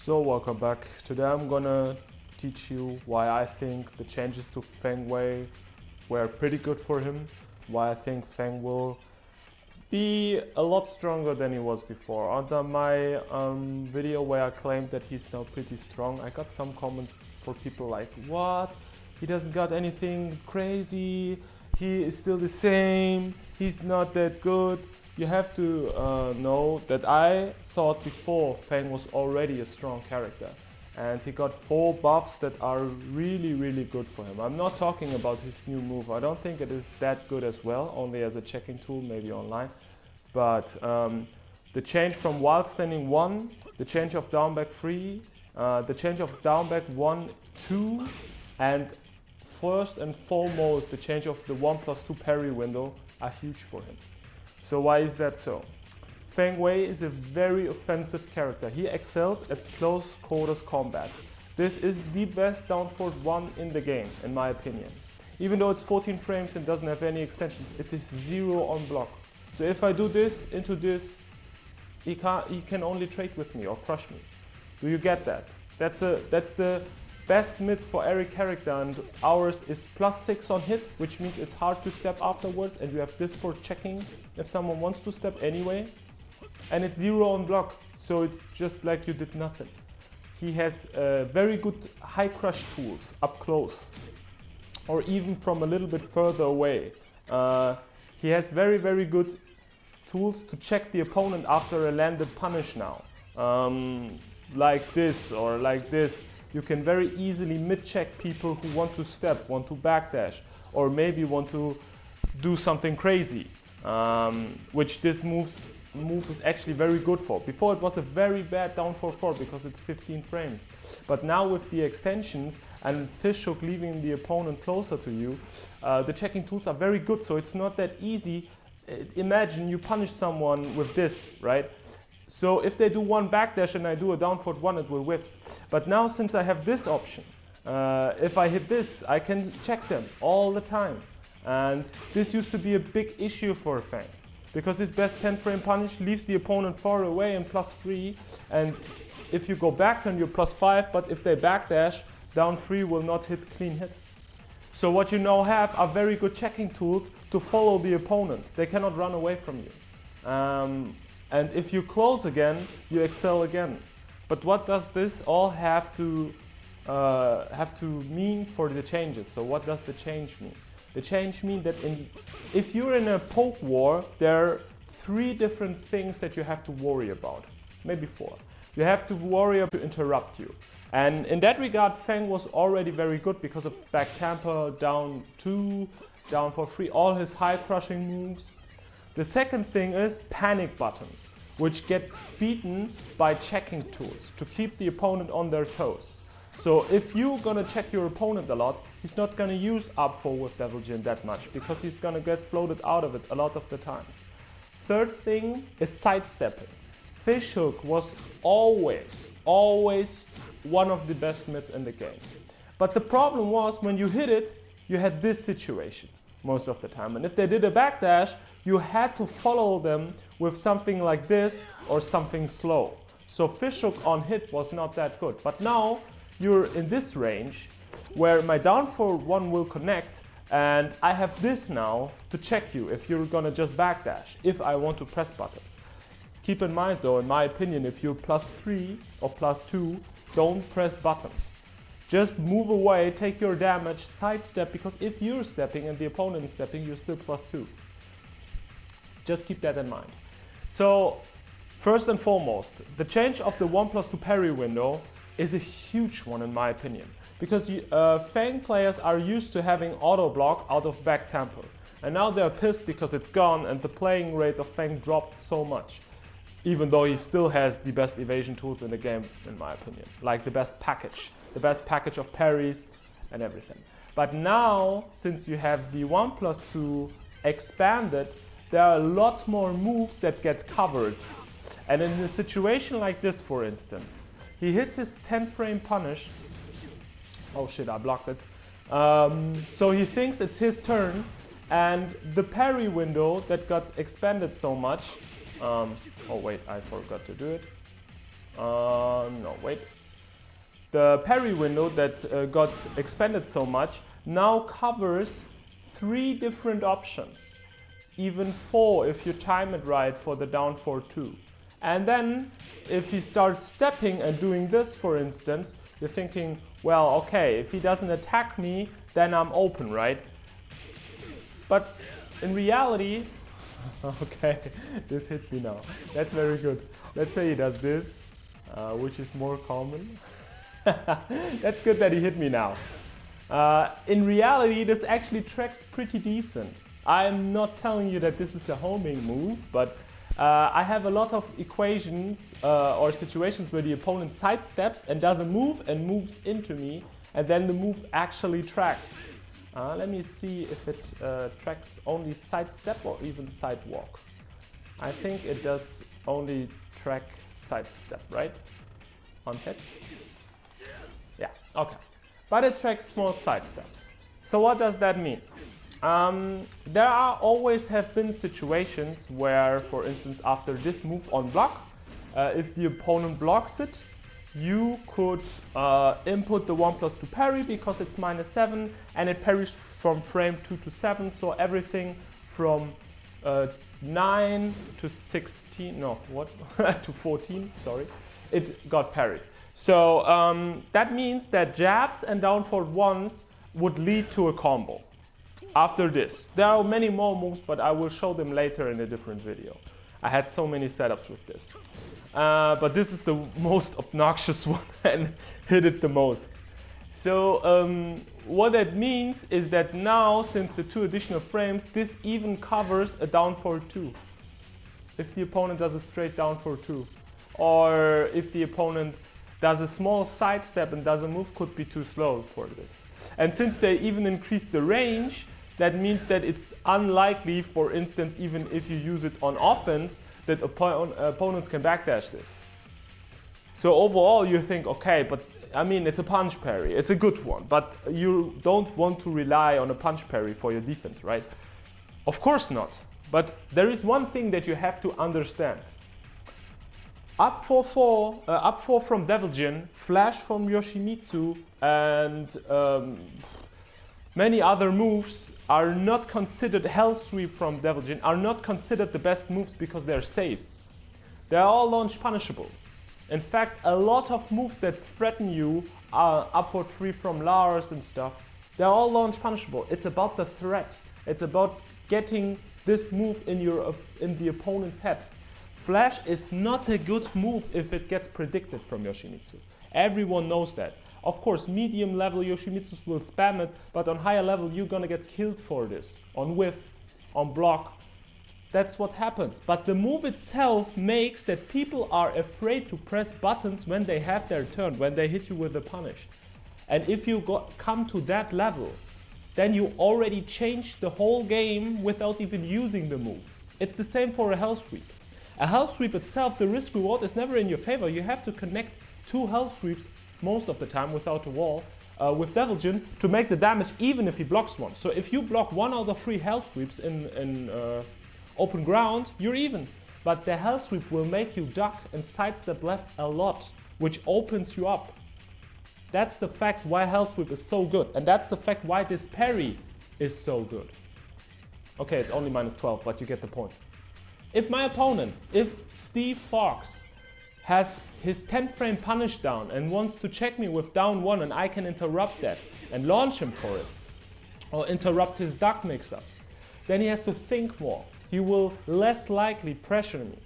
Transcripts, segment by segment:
So welcome back. Today I'm gonna teach you why I think the changes to Feng Wei were pretty good for him, why I think Feng will be a lot stronger than he was before. Under my video where I claimed that he's now pretty strong, I got some comments for people like, what? He doesn't got anything crazy, he is still the same, he's not that good. You have to know that I thought before Feng was already a strong character, and he got 4 buffs that are really good for him. I'm not talking about his new move. I don't think it is that good as well, only as a checking tool, maybe online. But the change from wild standing 1, the change of down back 3, the change of down back 1, 2, and first and foremost the change of the 1+2 parry window are huge for him. So why is that so? Feng Wei is a very offensive character. He excels at close quarters combat. This is the best down forward 1 in the game, in my opinion. Even though it's 14 frames and doesn't have any extensions, it is 0 on block. So if I do this into this, he can only trade with me or crush me. Do you get that? That's the best mid for every character, and ours is +6 on hit, which means it's hard to step afterwards, and you have this for checking if someone wants to step anyway. And it's 0 on block, so it's just like you did nothing. He has very good high crush tools up close, or even from a little bit further away. He has very good tools to check the opponent after a landed punish now. Like this or like this. You can very easily mid-check people who want to step, want to backdash, or maybe want to do something crazy, which this move is actually very good for. Before it was a very bad down 4 because it's 15 frames. But now with the extensions and fishhook leaving the opponent closer to you, the checking tools are very good, so it's not that easy. Imagine you punish someone with this, right? So if they do one backdash and I do a down forward 1, it will whiff. But now since I have this option, if I hit this, I can check them all the time. And this used to be a big issue for Feng, because his best 10 frame punish leaves the opponent far away and +3. And if you go back, then you're +5, but if they backdash, down 3 will not hit clean hit. So what you now have are very good checking tools to follow the opponent. They cannot run away from you. And if you close again, you excel again. But what does this all have to mean for the changes? So what does the change mean? The change means that if you're in a poke war, there are 3 different things that you have to worry about, maybe 4. You have to worry about to interrupt you. And in that regard, Feng was already very good because of back tamper, down 2, down for 3, all his high crushing moves. The second thing is panic buttons, which get beaten by checking tools to keep the opponent on their toes. So if you're gonna check your opponent a lot, he's not gonna use up 4 with Devil Jin that much, because he's gonna get floated out of it a lot of the times. Third thing is sidestepping. Fishhook was always one of the best mids in the game. But the problem was when you hit it, you had this situation most of the time. And if they did a backdash, you had to follow them with something like this or something slow. So fishhook on hit was not that good. But now you're in this range where my down forward 1 will connect, and I have this now to check you if you're gonna just backdash, if I want to press buttons. Keep in mind though, in my opinion, if you're +3 or +2, don't press buttons. Just move away, take your damage, sidestep, because if you're stepping and the opponent is stepping, you're still +2. Just keep that in mind. So, first and foremost, the change of the 1+2 parry window is a huge one in my opinion. Because Feng players are used to having auto block out of back tamper. And now they're pissed because it's gone and the playing rate of Feng dropped so much. Even though he still has the best evasion tools in the game, in my opinion. Like the best package of parries and everything. But now, since you have the 1+2 expanded, there are lots more moves that get covered. And in a situation like this, for instance, he hits his 10 frame punish. Oh shit, I blocked it. So he thinks it's his turn, and the parry window that got expanded so much. Oh wait, I forgot to do it. No, wait. The parry window that got expanded so much now covers 3 different options. Even 4 if you time it right for the down 4-2. And then if he starts stepping and doing this, for instance, you're thinking, well, okay, if he doesn't attack me, then I'm open, right? But in reality, okay, this hits me now. That's very good. Let's say he does this, which is more common. That's good that he hit me now. In reality, this actually tracks pretty decent. I'm not telling you that this is a homing move, but I have a lot of equations or situations where the opponent sidesteps and does a move and moves into me, and then the move actually tracks. Let me see if it tracks only sidestep or even sidewalk. I think it does only track sidestep, right? On hit? Yeah, okay. But it tracks small sidesteps. So what does that mean? There always have been situations where, for instance, after this move on block, if the opponent blocks it, you could input the 1+2 parry because it's -7 and it parries from frame 2 to 7, so everything from 9 to 16, no, what? to 14, sorry, it got parried. So that means that jabs and down forward ones would lead to a combo. After this, there are many more moves, but I will show them later in a different video. I had so many setups with this. But this is the most obnoxious one and hit it the most. So what that means is that now, since the 2 additional frames, this even covers a down forward 2. If the opponent does a straight down forward 2. Or if the opponent does a small sidestep and does a move, could be too slow for this. And since they even increased the range, that means that it's unlikely, for instance, even if you use it on offense, that opponents can backdash this. So overall you think, okay, but I mean, it's a punch parry, it's a good one, but you don't want to rely on a punch parry for your defense, right? Of course not. But there is one thing that you have to understand. Up 4 from Devil Jin, flash from Yoshimitsu, and many other moves are not considered, hell sweep from Devil Jin, are not considered the best moves because they're safe. They're all launch punishable. In fact, a lot of moves that threaten you, upward 3 from Lars and stuff, they're all launch punishable. It's about the threat. It's about getting this move in the opponent's head. Flash is not a good move if it gets predicted from Yoshimitsu. Everyone knows that. Of course, medium level Yoshimitsus will spam it, but on higher level you're gonna get killed for this. On whiff, on block. That's what happens. But the move itself makes that people are afraid to press buttons when they have their turn, when they hit you with a punish. And if you come to that level, then you already changed the whole game without even using the move. It's the same for a hell sweep. A hell sweep itself, the risk reward is never in your favor. You have to connect 2 hell sweeps most of the time without a wall with Devil Jin to make the damage even if he blocks one. So if you block 1 out of 3 hell sweeps in open ground, you're even. But the hell sweep will make you duck and sidestep left a lot, which opens you up. That's the fact why hell sweep is so good, and that's the fact why this parry is so good. Okay, it's only -12, but you get the point. If my opponent, if Steve Fox, has his 10 frame punish down and wants to check me with down 1 and I can interrupt that and launch him for it, or interrupt his duck mix-ups, then he has to think more. He will less likely pressure me.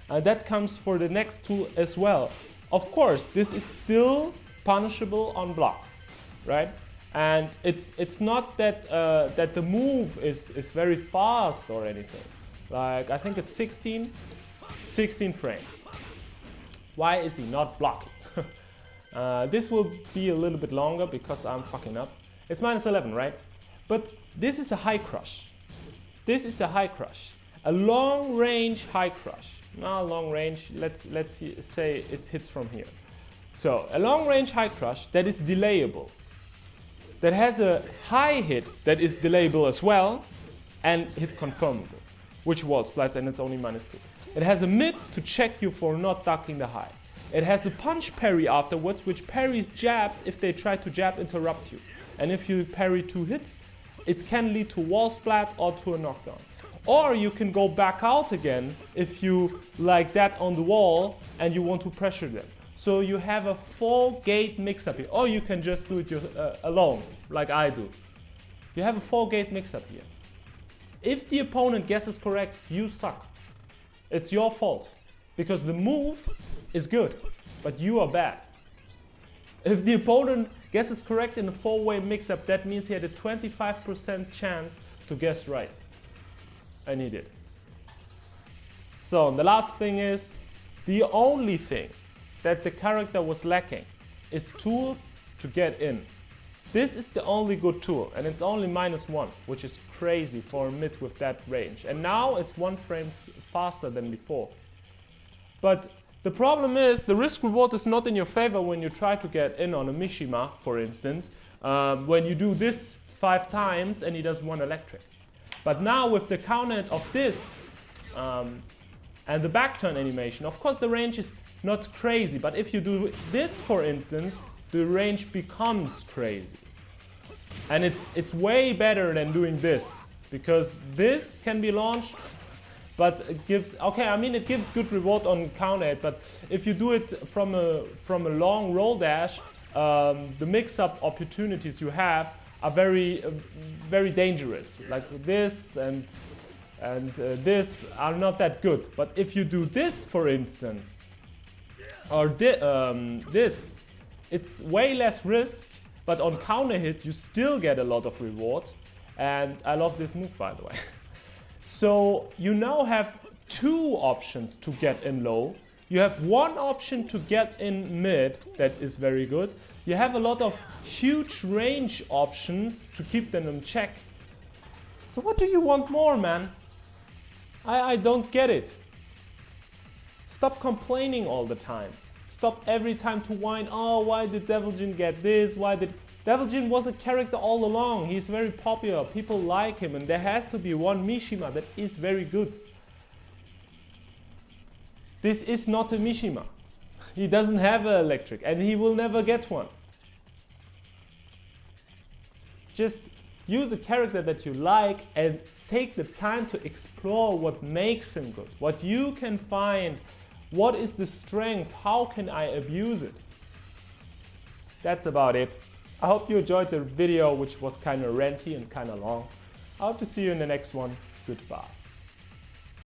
That comes for the next tool as well. Of course, this is still punishable on block, right? And it's not that that the move is very fast or anything. Like, I think it's 16 frames. Why is he not blocking? This will be a little bit longer because I'm fucking up. It's -11, right? But this is a high crush. This is a high crush. A long range high crush. Not long range, let's say it hits from here. So, a long range high crush that is delayable. That has a high hit that is delayable as well, and hit confirmable, which wall splits, and it's only -2. It has a mid to check you for not ducking the high. It has a punch parry afterwards, which parries jabs if they try to jab interrupt you. And if you parry 2 hits, it can lead to wall splat or to a knockdown. Or you can go back out again if you like that on the wall and you want to pressure them. So you have a 4-gate mix-up here. Or you can just do it alone, like I do. You have a 4-gate mix-up here. If the opponent guesses correct, you suck. It's your fault. Because the move is good, but you are bad. If the opponent guesses correct in a 4-way mix-up, that means he had a 25% chance to guess right. And he did. So the last thing is, the only thing that the character was lacking is tools to get in. This is the only good tool, and it's only -1, which is crazy for a mid with that range. And now it's 1 frame faster than before. But the problem is, the risk reward is not in your favor when you try to get in on a Mishima, for instance, when you do this 5 times and he does 1 electric. But now with the counter of this and the back turn animation, of course the range is not crazy, but if you do this, for instance, the range becomes crazy. And it's way better than doing this, because this can be launched, but it gives, okay, I mean it gives good reward on counter hit, but if you do it from a long roll dash, the mix-up opportunities you have are very dangerous. Like this and this are not that good. But if you do this, for instance, or this, it's way less risk, but on counter hit you still get a lot of reward. And I love this move, by the way. So you now have 2 options to get in low. You have 1 option to get in mid, that is very good. You have a lot of huge range options to keep them in check. So what do you want more, man? I don't get it. Stop complaining all the time. Stop every time to whine, oh, why did Devil Jin get this? Why did... Devil Jin was a character all along. He's very popular. People like him, and there has to be 1 Mishima that is very good. This is not a Mishima. He doesn't have an electric, and he will never get one. Just use a character that you like and take the time to explore what makes him good, what you can find, what is the strength, how can I abuse it. That's about it. I hope you enjoyed the video, which was kind of ranty and kind of long. I hope to see you in the next one. Goodbye.